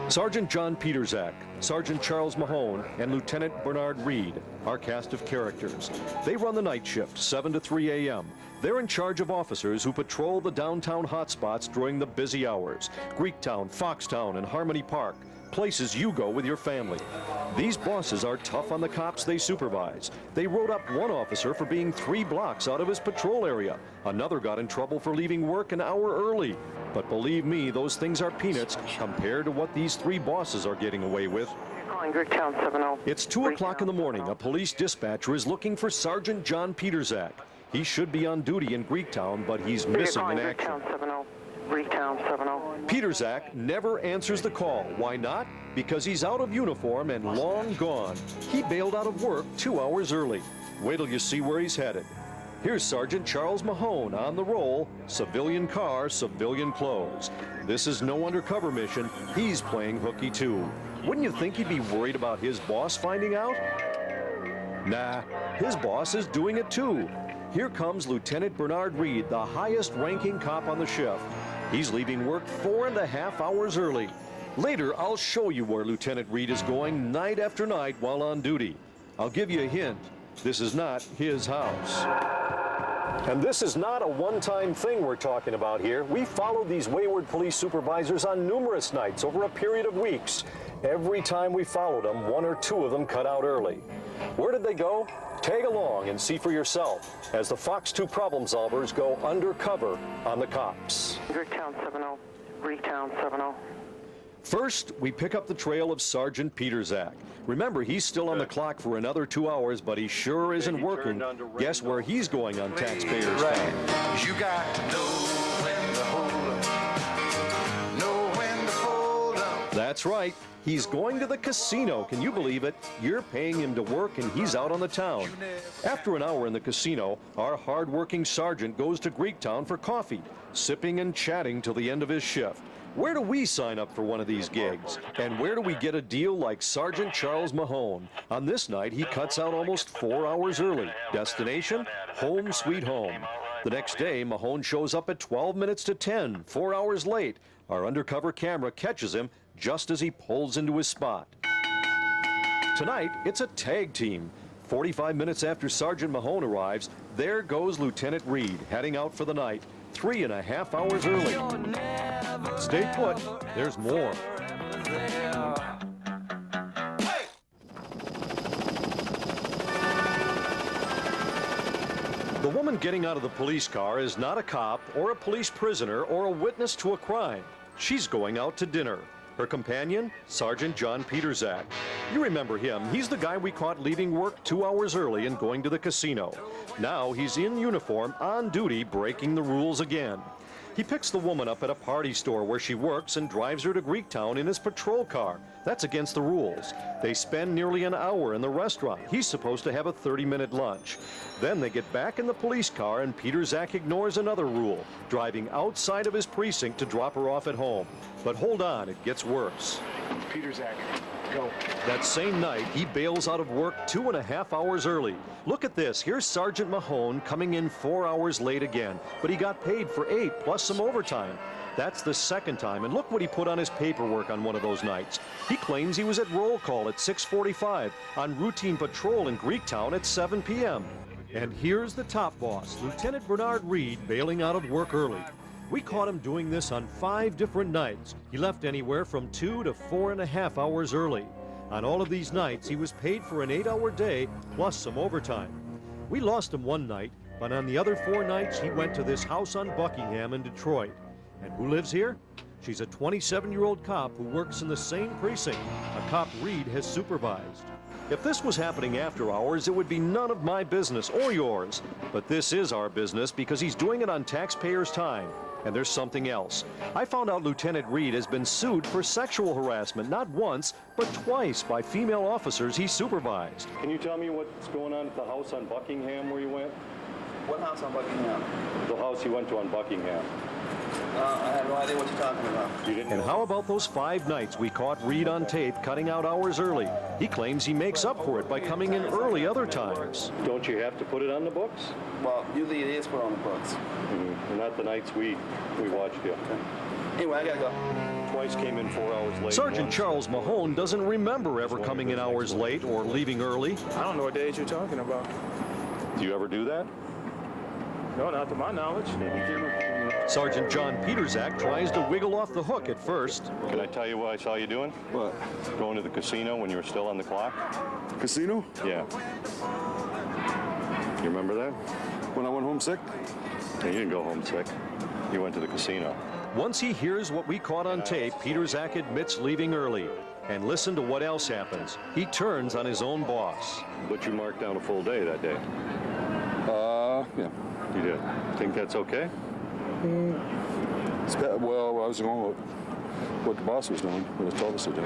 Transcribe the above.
Sergeant John Peterzak, Sergeant Charles Mahone, and Lieutenant Bernard Reed, our cast of characters. They run the night shift, 7 to 3 a.m. They're in charge of officers who patrol the downtown hotspots during the busy hours. Greektown, Foxtown, and Harmony Park, places you go with your family. These bosses are tough on the cops they supervise. They wrote up one officer for being 3 blocks out of his patrol area. Another got in trouble for leaving work an hour early. But believe me, those things are peanuts compared to what these 3 bosses are getting away with. Calling Greektown 70. It's 2 o'clock in the morning. A police dispatcher is looking for Sergeant John Peterzak. He should be on duty in Greektown, but he's missing in action. Greektown 70. Peterzak never answers the call. Why not? Because he's out of uniform and long gone. He bailed out of work 2 hours early. Wait till you see where he's headed. Here's Sergeant Charles Mahone on the roll. Civilian car, civilian clothes. This is no undercover mission. He's playing hooky too. Wouldn't you think he'd be worried about his boss finding out? Nah, his boss is doing it too. Here comes Lieutenant Bernard Reed, the highest ranking cop on the shift. He's leaving work 4.5 hours early. Later, I'll show you where Lieutenant Reed is going night after night while on duty. I'll give you a hint. This is not his house. And this is not a one-time thing we're talking about here. We followed these wayward police supervisors on numerous nights over a period of weeks. Every time we followed them, 1 or 2 of them cut out early. Where did they go? Tag along and see for yourself as the Fox 2 problem solvers go undercover on the cops. Greektown 70. Greektown 70. First, we pick up the trail of Sergeant Peterzak. Remember, he's still on the clock for another 2 hours, but he sure isn't working. Guess where he's going on taxpayers' time? You got to know when to hold up, know when to fold up. That's right. He's going to the casino. Can you believe it? You're paying him to work, and he's out on the town. After an hour in the casino, our hard-working sergeant goes to Greektown for coffee, sipping and chatting till the end of his shift. Where do we sign up for one of these gigs? And where do we get a deal like Sergeant Charles Mahone? On this night, he cuts out almost 4 hours early. Destination? Home sweet home. The next day, Mahone shows up at 12 minutes to 10, 4 hours late. Our undercover camera catches him just as he pulls into his spot. Tonight, it's a tag team. 45 minutes after Sergeant Mahone arrives, there goes Lieutenant Reed, heading out for the night, 3.5 hours early. Stay put, there's more. The woman getting out of the police car is not a cop or a police prisoner or a witness to a crime. She's going out to dinner. Her companion, Sergeant John Peterzak. You remember him. He's the guy we caught leaving work 2 hours early and going to the casino. Now he's in uniform, on duty, breaking the rules again. He picks the woman up at a party store where she works and drives her to Greektown in his patrol car. That's against the rules. They spend nearly an hour in the restaurant. He's supposed to have a 30-minute lunch. Then they get back in the police car and Peterzak ignores another rule, driving outside of his precinct to drop her off at home. But hold on, it gets worse. Peterzak, go. That same night, he bails out of work 2.5 hours early. Look at this. Here's Sergeant Mahone coming in 4 hours late again, but he got paid for 8 plus some overtime. That's the second time, and look what he put on his paperwork on one of those nights. He claims he was at roll call at 6:45, on routine patrol in Greektown at 7 p.m. And here's the top boss, Lieutenant Bernard Reed, bailing out of work early. We caught him doing this on 5 different nights. He left anywhere from 2 to 4.5 hours early. On all of these nights, he was paid for an 8-hour day plus some overtime. We lost him one night, but on the other 4 nights, he went to this house on Buckingham in Detroit. And who lives here? She's a 27-year-old cop who works in the same precinct, a cop Reed has supervised. If this was happening after hours, it would be none of my business or yours. But this is our business because he's doing it on taxpayers' time. And there's something else. I found out Lieutenant Reed has been sued for sexual harassment, not once, but twice by female officers he supervised. Can you tell me what's going on at the house on Buckingham where you went? What house on Buckingham? The house you went to on Buckingham. I have no idea what you're talking about. And how about those 5 nights we caught Reed on tape cutting out hours early? He claims he makes up for it by coming in early other times. Don't you have to put it on the books? Well, usually it is put on the books. Not the nights we watched you. Okay. Anyway, I gotta go. twice, came in 4 hours late. Sergeant once. Charles Mahone doesn't remember ever coming in hours late or leaving early. I don't know what days you're talking about. Do you ever do that? No, not to my knowledge. Sergeant John Peterzak tries to wiggle off the hook at first. Can I tell you what I saw you doing? What? Going to the casino when you were still on the clock? Casino? Yeah. You remember that? When I went home sick? No, you didn't go home sick. You went to the casino. Once he hears what we caught on tape, Peterzak admits leaving early. And listen to what else happens. He turns on his own boss. But you marked down a full day that day. Yeah. You did. Think that's okay? Well, I was going with what the boss was doing, what he told us to do.